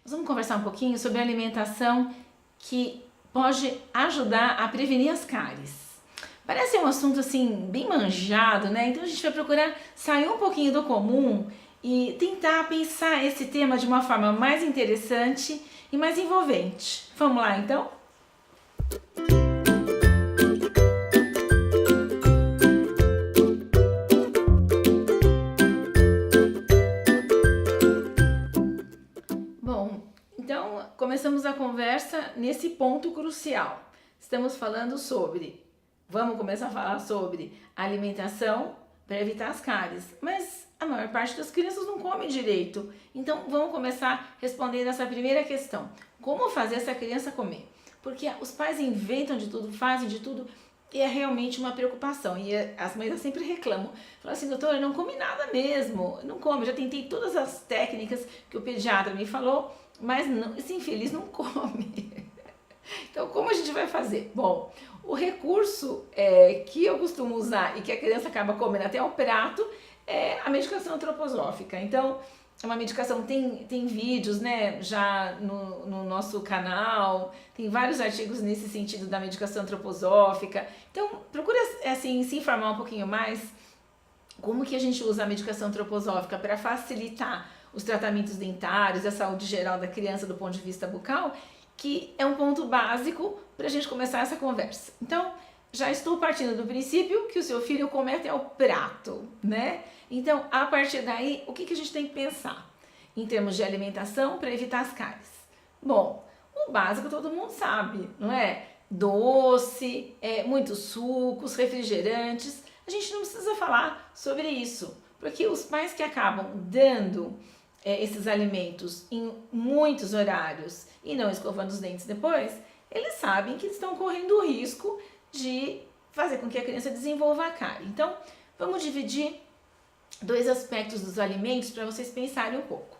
nós vamos conversar um pouquinho sobre a alimentação que pode ajudar a prevenir as cáries. Parece um assunto assim bem manjado, né? Então a gente vai procurar sair um pouquinho do comum e tentar pensar esse tema de uma forma mais interessante e mais envolvente. Vamos lá então? Bom, então começamos a conversa nesse ponto crucial. Estamos falando vamos começar a falar sobre alimentação para evitar as cáries, mas a maior parte das crianças não come direito. Então vamos começar respondendo essa primeira questão: como fazer essa criança comer? Porque os pais inventam de tudo, fazem de tudo e é realmente uma preocupação. E as mães sempre reclamam, falam assim: doutora, eu não come nada mesmo, não come, já tentei todas as técnicas que o pediatra me falou, mas não, esse infeliz não come. Então, como a gente vai fazer? Bom, o recurso que eu costumo usar e que a criança acaba comendo até o prato é a medicação antroposófica. Então, é uma medicação, tem vídeos, né, já no nosso canal, tem vários artigos nesse sentido da medicação antroposófica. Então, procura assim, se informar um pouquinho mais como que a gente usa a medicação antroposófica para facilitar os tratamentos dentários, a saúde geral da criança do ponto de vista bucal, que é um ponto básico para a gente começar essa conversa. Então, já estou partindo do princípio que o seu filho come até o prato, né? Então, a partir daí, o que a gente tem que pensar em termos de alimentação para evitar as cáries? Bom, o básico todo mundo sabe, não é? Doce, muitos sucos, refrigerantes. A gente não precisa falar sobre isso, porque os pais que acabam dando esses alimentos em muitos horários e não escovando os dentes depois, eles sabem que estão correndo o risco de fazer com que a criança desenvolva a cárie. Então, vamos dividir dois aspectos dos alimentos para vocês pensarem um pouco.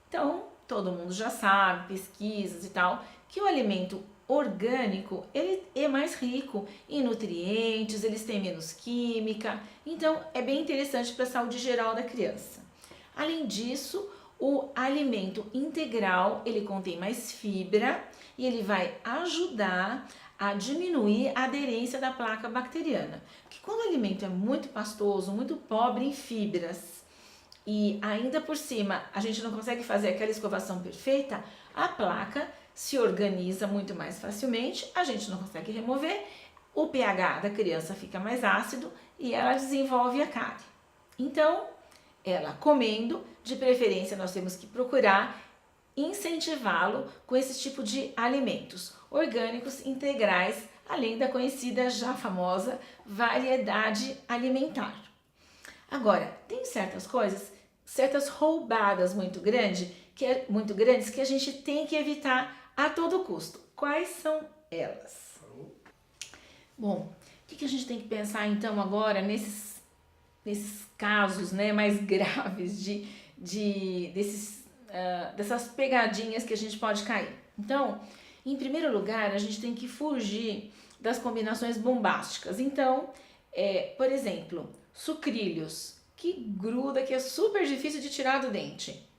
Então, todo mundo já sabe, pesquisas e tal, que o alimento orgânico, ele é mais rico em nutrientes, eles têm menos química, então é bem interessante para a saúde geral da criança. Além disso, o alimento integral, ele contém mais fibra e ele vai ajudar a diminuir a aderência da placa bacteriana. Porque quando o alimento é muito pastoso, muito pobre em fibras e ainda por cima a gente não consegue fazer aquela escovação perfeita, a placa se organiza muito mais facilmente, a gente não consegue remover, o pH da criança fica mais ácido e ela desenvolve a cárie. Então, ela comendo, de preferência nós temos que procurar incentivá-lo com esse tipo de alimentos orgânicos integrais, além da conhecida já famosa variedade alimentar. Agora, tem certas coisas, certas roubadas muito grandes que a gente tem que evitar a todo custo. Quais são elas? Bom, o que a gente tem que pensar então agora nesses casos, né, mais graves dessas pegadinhas que a gente pode cair? Então, em primeiro lugar, a gente tem que fugir das combinações bombásticas. Então, por exemplo, sucrilhos, que gruda, que é super difícil de tirar do dente,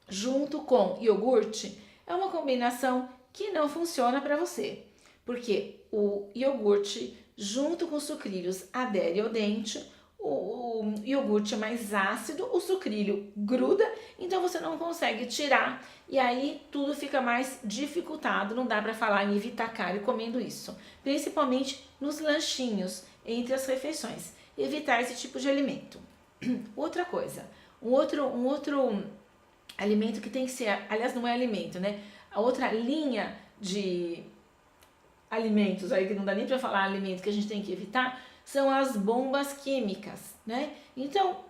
junto com iogurte, é uma combinação que não funciona para você, porque o iogurte junto com os sucrilhos adere ao dente, o iogurte é mais ácido, o sucrilho gruda, então você não consegue tirar e aí tudo fica mais dificultado, não dá para falar em evitar cárie comendo isso, principalmente nos lanchinhos, entre as refeições, evitar esse tipo de alimento. Outra coisa, um outro alimento que tem que ser, aliás não é alimento, né? A outra linha de alimentos, aí que não dá nem para falar alimento que a gente tem que evitar, são as bombas químicas, né? Então,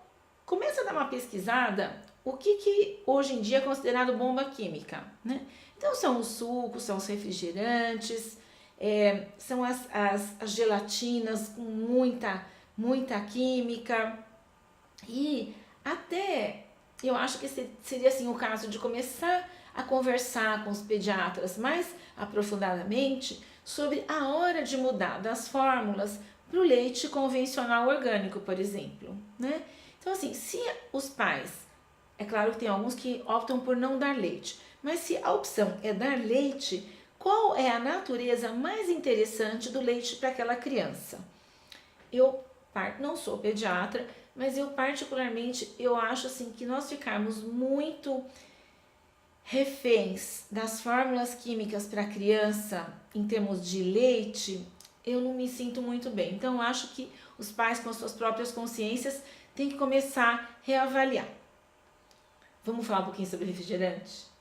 começa a dar uma pesquisada, o que hoje em dia é considerado bomba química, né? Então, são os sucos, são os refrigerantes, são as gelatinas com muita química e até eu acho que seria assim o caso de começar a conversar com os pediatras mais aprofundadamente sobre a hora de mudar das fórmulas para o leite convencional orgânico, por exemplo, né? Então, assim, se os pais, é claro que tem alguns que optam por não dar leite, Mas se a opção é dar leite, qual é a natureza mais interessante do leite para aquela criança? Eu não sou pediatra, mas eu particularmente eu acho assim que nós ficarmos muito reféns das fórmulas químicas para a criança em termos de leite, eu não me sinto muito bem. Então eu acho que os pais com as suas próprias consciências têm que começar a reavaliar. Vamos falar um pouquinho sobre refrigerante?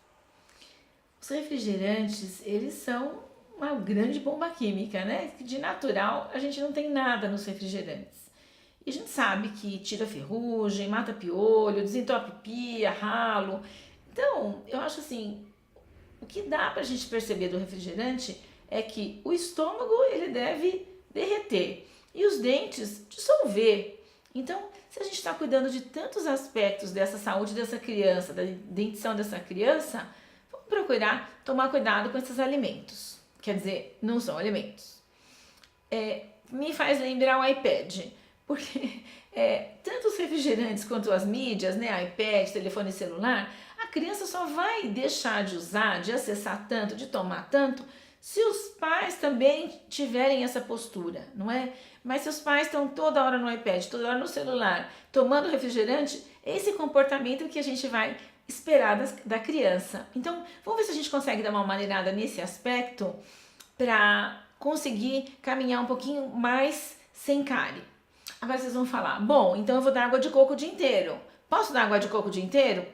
Os refrigerantes, eles são uma grande bomba química, né? De natural, a gente não tem nada nos refrigerantes. E a gente sabe que tira ferrugem, mata piolho, desentope pia, ralo. Então, eu acho assim, o que dá pra gente perceber do refrigerante é que o estômago, ele deve derreter e os dentes dissolver. Então, se a gente está cuidando de tantos aspectos dessa saúde dessa criança, da dentição dessa criança, vamos procurar tomar cuidado com esses alimentos. Quer dizer, não são alimentos. Me faz lembrar o iPad, porque tanto os refrigerantes quanto as mídias, né, iPad, telefone celular, a criança só vai deixar de usar, de acessar tanto, de tomar tanto, se os pais também tiverem essa postura, não é? Mas se os pais estão toda hora no iPad, toda hora no celular, tomando refrigerante, é esse comportamento que a gente vai esperar da criança. Então, vamos ver se a gente consegue dar uma maneirada nesse aspecto para conseguir caminhar um pouquinho mais sem cárie. Agora vocês vão falar, bom, então eu vou dar água de coco o dia inteiro. Posso dar água de coco o dia inteiro?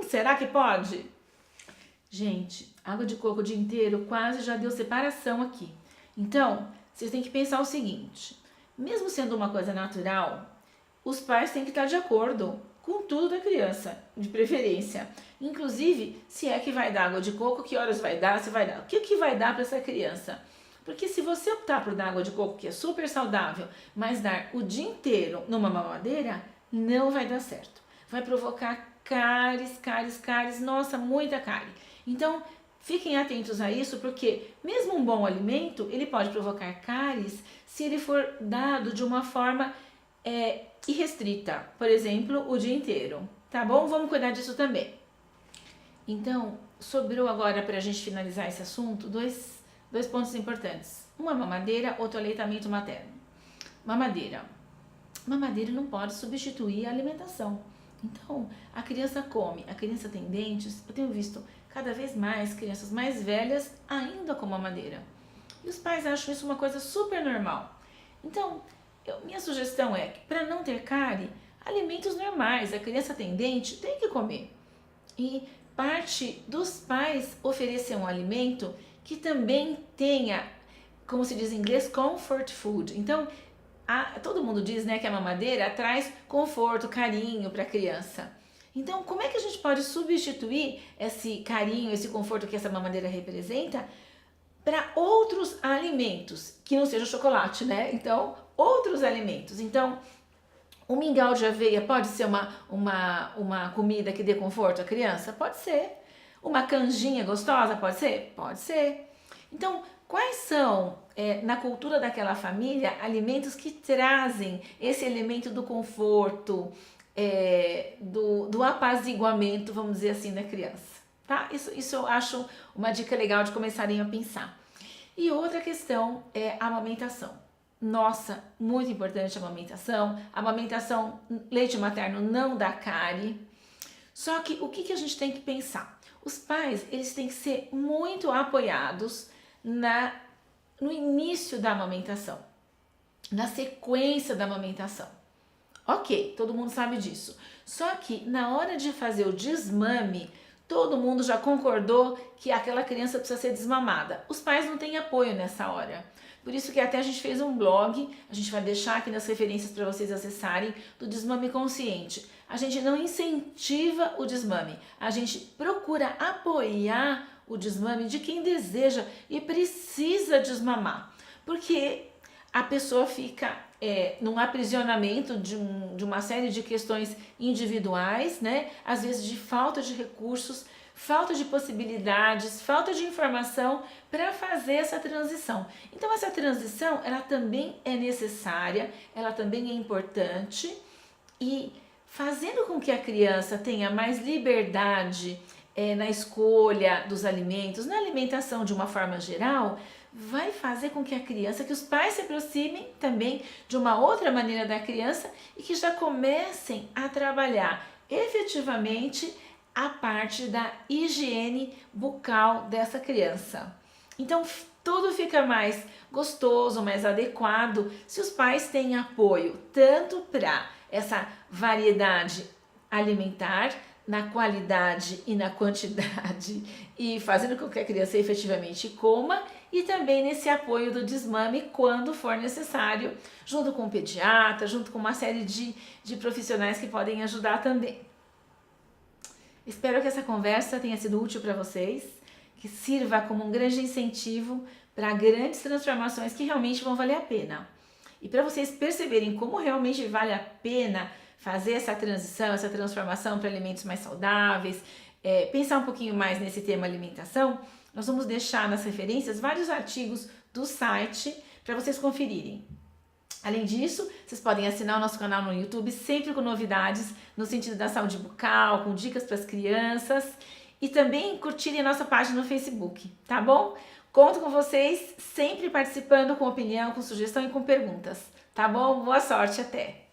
Será que pode? Gente, água de coco o dia inteiro quase já deu separação aqui. Então, vocês têm que pensar o seguinte, mesmo sendo uma coisa natural, os pais têm que estar de acordo com tudo da criança, de preferência. Inclusive, se é que vai dar água de coco, que horas vai dar, se vai dar, o que vai dar para essa criança? Porque se você optar por dar água de coco, que é super saudável, mas dar o dia inteiro numa mamadeira, não vai dar certo. Vai provocar cáries, nossa, muita cárie. Então, fiquem atentos a isso, porque mesmo um bom alimento, ele pode provocar cáries se ele for dado de uma forma irrestrita, por exemplo, o dia inteiro, tá bom? Vamos cuidar disso também. Então, sobrou agora para a gente finalizar esse assunto, dois pontos importantes. Uma mamadeira, outro aleitamento materno. Mamadeira. Mamadeira não pode substituir a alimentação. Então, a criança come, a criança tem dentes. Eu tenho visto cada vez mais crianças mais velhas ainda com mamadeira. E os pais acham isso uma coisa super normal. Então, minha sugestão é que para não ter cárie, alimentos normais. A criança tem dente, tem que comer. E parte dos pais oferecer um alimento que também tenha, como se diz em inglês, comfort food. Então, todo mundo diz, né, que a mamadeira traz conforto, carinho para a criança. Então, como é que a gente pode substituir esse carinho, esse conforto que essa mamadeira representa para outros alimentos, que não seja chocolate, né? Então, outros alimentos. Então, o mingau de aveia pode ser uma comida que dê conforto à criança? Pode ser. Uma canjinha gostosa? Pode ser? Pode ser. Então, quais são, na cultura daquela família, alimentos que trazem esse elemento do conforto, do apaziguamento, vamos dizer assim, da criança? Tá? Isso eu acho uma dica legal de começarem a pensar. E outra questão é a amamentação. Nossa, muito importante a amamentação. Amamentação, leite materno não dá cárie. Só que o que a gente tem que pensar? Os pais, eles têm que ser muito apoiados no início da amamentação, na sequência da amamentação. Ok, todo mundo sabe disso. Só que na hora de fazer o desmame, todo mundo já concordou que aquela criança precisa ser desmamada. Os pais não têm apoio nessa hora. Por isso que até a gente fez um blog, a gente vai deixar aqui nas referências para vocês acessarem, do desmame consciente. A gente não incentiva o desmame, a gente procura apoiar o desmame de quem deseja e precisa desmamar. Porque a pessoa fica num aprisionamento de uma série de questões individuais, né? Às vezes de falta de recursos, falta de possibilidades, falta de informação para fazer essa transição. Então essa transição, ela também é necessária, ela também é importante e fazendo com que a criança tenha mais liberdade na escolha dos alimentos, na alimentação de uma forma geral, vai fazer com que a criança, que os pais se aproximem também de uma outra maneira da criança e que já comecem a trabalhar efetivamente a parte da higiene bucal dessa criança. Então tudo fica mais gostoso, mais adequado se os pais têm apoio tanto para essa variedade alimentar, na qualidade e na quantidade, e fazendo com que a criança efetivamente coma, e também nesse apoio do desmame quando for necessário, junto com o pediatra, junto com uma série de profissionais que podem ajudar também. Espero que essa conversa tenha sido útil para vocês, que sirva como um grande incentivo para grandes transformações que realmente vão valer a pena. E para vocês perceberem como realmente vale a pena fazer essa transição, essa transformação para alimentos mais saudáveis, pensar um pouquinho mais nesse tema alimentação, nós vamos deixar nas referências vários artigos do site para vocês conferirem. Além disso, vocês podem assinar o nosso canal no YouTube, sempre com novidades no sentido da saúde bucal, com dicas para as crianças, e também curtirem a nossa página no Facebook, tá bom? Conto com vocês sempre participando com opinião, com sugestão e com perguntas, tá bom? Boa sorte, até!